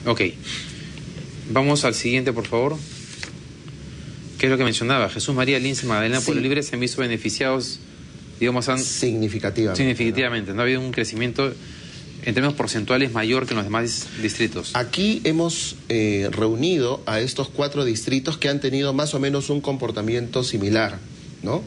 Ok. Vamos al siguiente, por favor. ¿Qué es lo que mencionaba? Jesús María Lince, Magdalena, Pueblo Libre se han visto beneficiados, digamos, significativamente. No ha habido un crecimiento en términos porcentuales mayor que en los demás distritos. Aquí hemos reunido a estos 4 distritos que han tenido más o menos un comportamiento similar, ¿no?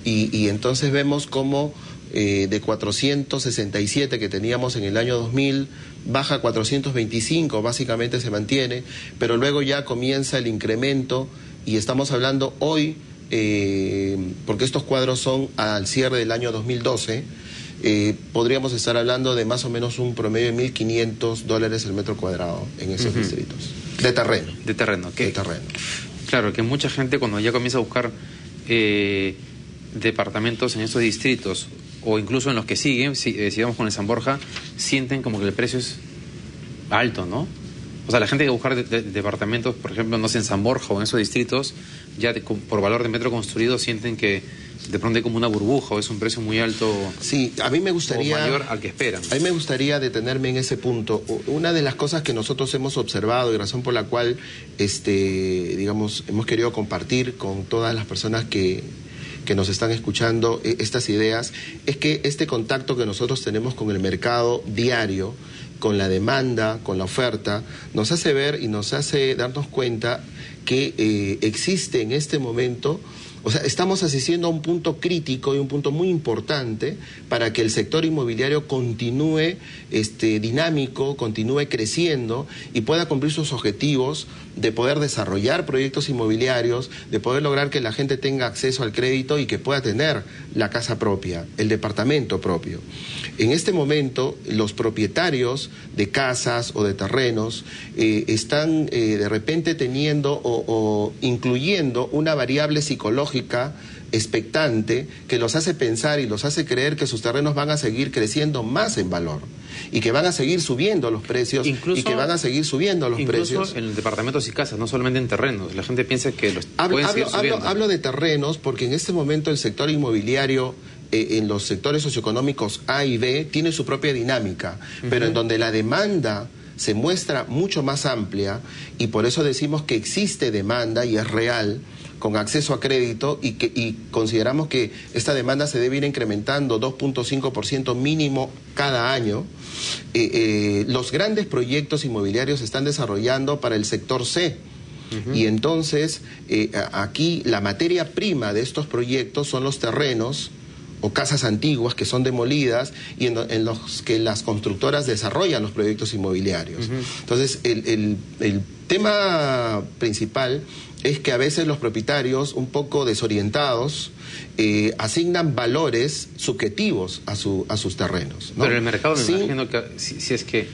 Y entonces vemos cómo de 467 que teníamos en el año 2000, baja a 425, básicamente se mantiene, pero luego ya comienza el incremento y estamos hablando hoy, porque estos cuadros son al cierre del año 2012, podríamos estar hablando de más o menos un promedio de $1.500 el metro cuadrado en esos distritos. De terreno. De terreno, ¿qué? De terreno. Claro, que mucha gente cuando ya comienza a buscar departamentos en estos distritos, o incluso en los que siguen, sigamos con el San Borja, sienten como que el precio es alto, ¿no? O sea, la gente que buscar departamentos, por ejemplo, no sé, en San Borja o en esos distritos, ya por valor de metro construido sienten que de pronto hay como una burbuja o es un precio muy alto. Sí, a mí me gustaría, o mayor al que esperan. A mí me gustaría detenerme en ese punto. Una de las cosas que nosotros hemos observado y razón por la cual, digamos, hemos querido compartir con todas las personas que nos están escuchando estas ideas, es que este contacto que nosotros tenemos con el mercado diario, con la demanda, con la oferta, nos hace ver y nos hace darnos cuenta que existe en este momento, o sea, estamos asistiendo a un punto crítico y un punto muy importante para que el sector inmobiliario continúe dinámico, continúe creciendo y pueda cumplir sus objetivos de poder desarrollar proyectos inmobiliarios, de poder lograr que la gente tenga acceso al crédito y que pueda tener la casa propia, el departamento propio. En este momento, los propietarios de casas o de terrenos están de repente teniendo o incluyendo una variable psicológica expectante que los hace pensar y los hace creer que sus terrenos van a seguir creciendo más en valor y que van a seguir subiendo los precios y que van a seguir subiendo los precios. Incluso en departamentos y casas, no solamente en terrenos. La gente piensa que los pueden seguir subiendo. Hablo de terrenos porque en este momento el sector inmobiliario en los sectores socioeconómicos A y B tiene su propia dinámica, pero en donde la demanda se muestra mucho más amplia y por eso decimos que existe demanda y es real, con acceso a crédito y consideramos que esta demanda se debe ir incrementando 2.5% mínimo cada año. Los grandes proyectos inmobiliarios se están desarrollando para el sector C. Y entonces aquí la materia prima de estos proyectos son los terrenos o casas antiguas que son demolidas y en los que las constructoras desarrollan los proyectos inmobiliarios. Entonces el tema principal es que a veces los propietarios, un poco desorientados, asignan valores subjetivos a sus terrenos, ¿no? Pero el mercado, me imagino que si es que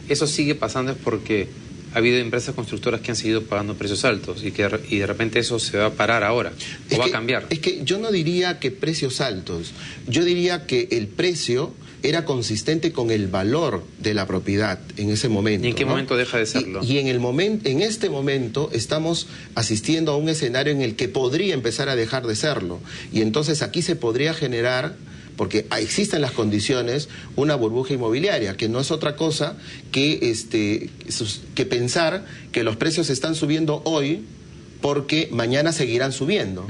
eso sigue pasando es porque ha habido empresas constructoras que han seguido pagando precios altos y de repente eso se va a parar ahora o va a cambiar. Es que yo no diría que precios altos, yo diría que el precio era consistente con el valor de la propiedad en ese momento. ¿Y en qué momento deja de serlo? Y en este momento estamos asistiendo a un escenario en el que podría empezar a dejar de serlo. Y entonces aquí se podría generar, porque existen las condiciones, una burbuja inmobiliaria, que no es otra cosa que pensar que los precios están subiendo hoy porque mañana seguirán subiendo.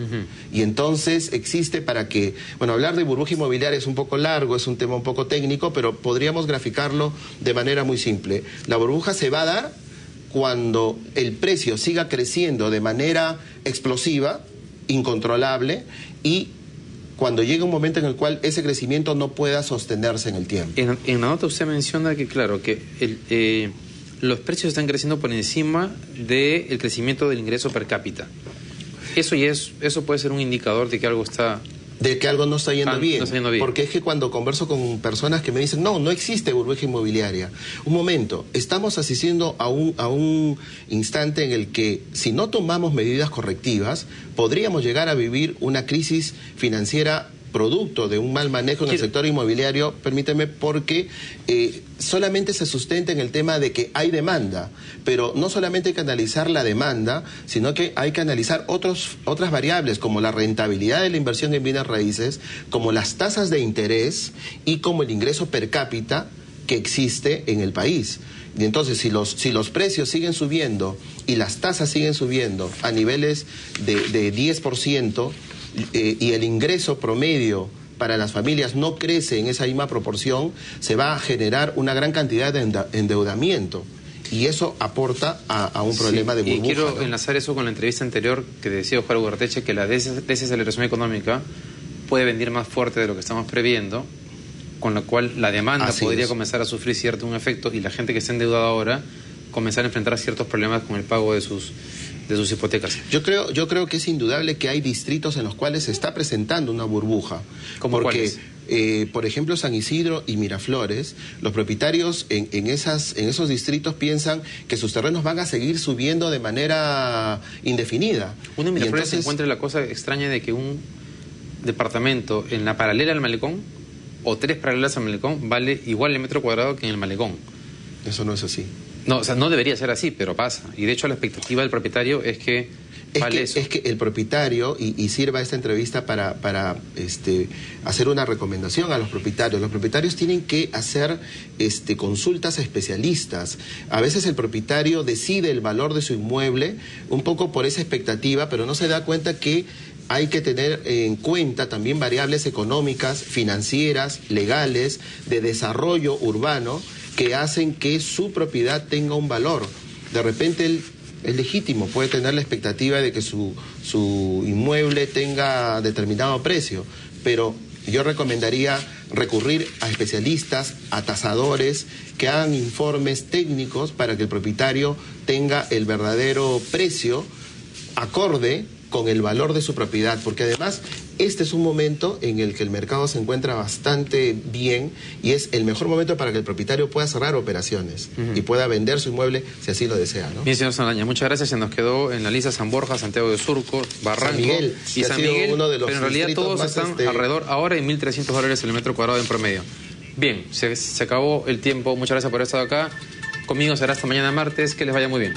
Y entonces existe para que, bueno, hablar de burbuja inmobiliaria es un poco largo, es un tema un poco técnico, pero podríamos graficarlo de manera muy simple. La burbuja se va a dar cuando el precio siga creciendo de manera explosiva, incontrolable, y cuando llegue un momento en el cual ese crecimiento no pueda sostenerse en el tiempo. En la nota usted menciona que, claro, que los precios están creciendo por encima del crecimiento del ingreso per cápita. Eso puede ser un indicador de que algo está... De que algo no está yendo bien. No está yendo bien. Porque es que cuando converso con personas que me dicen, no existe burbuja inmobiliaria. Un momento, estamos asistiendo a un instante en el que si no tomamos medidas correctivas, podríamos llegar a vivir una crisis financiera producto de un mal manejo en el sector inmobiliario, permíteme, porque solamente se sustenta en el tema de que hay demanda, pero no solamente hay que analizar la demanda, sino que hay que analizar otras variables, como la rentabilidad de la inversión en bienes raíces, como las tasas de interés y como el ingreso per cápita que existe en el país. Y entonces, si los precios siguen subiendo y las tasas siguen subiendo a niveles de 10%, y el ingreso promedio para las familias no crece en esa misma proporción, se va a generar una gran cantidad de endeudamiento. Y eso aporta a un problema de burbuja. Y quiero ¿no? enlazar eso con la entrevista anterior que decía Oscar Ugarteche, que la desaceleración económica puede venir más fuerte de lo que estamos previendo, con lo cual la demanda podría comenzar a sufrir un efecto, y la gente que está endeudada ahora comenzar a enfrentar ciertos problemas con el pago de sus hipotecas. Yo creo que es indudable que hay distritos en los cuales se está presentando una burbuja. ¿Cómo cuáles? Por ejemplo, San Isidro y Miraflores, los propietarios en esos distritos piensan que sus terrenos van a seguir subiendo de manera indefinida. Uno en Miraflores se encuentra la cosa extraña de que un departamento en la paralela al malecón o 3 paralelas al malecón vale igual el metro cuadrado que en el malecón. Eso no es así. No, o sea, no debería ser así, pero pasa. Y de hecho la expectativa del propietario es que es que el propietario, y sirva esta entrevista para hacer una recomendación a los propietarios. Los propietarios tienen que hacer consultas a especialistas. A veces el propietario decide el valor de su inmueble un poco por esa expectativa, pero no se da cuenta que hay que tener en cuenta también variables económicas, financieras, legales, de desarrollo urbano, que hacen que su propiedad tenga un valor. De repente es legítimo, puede tener la expectativa de que su inmueble tenga determinado precio, pero yo recomendaría recurrir a especialistas, a tasadores, que hagan informes técnicos para que el propietario tenga el verdadero precio acorde con el valor de su propiedad, porque además este es un momento en el que el mercado se encuentra bastante bien y es el mejor momento para que el propietario pueda cerrar operaciones y pueda vender su inmueble si así lo desea, ¿no? Bien, señor Saldaña, muchas gracias. Se nos quedó en la lista San Borja, Santiago de Surco, Barranco San Miguel, y San Miguel, uno de los pero en realidad todos están alrededor ahora de $1.300 el metro cuadrado en promedio. Bien, se acabó el tiempo. Muchas gracias por haber estado acá. Conmigo será hasta mañana martes. Que les vaya muy bien.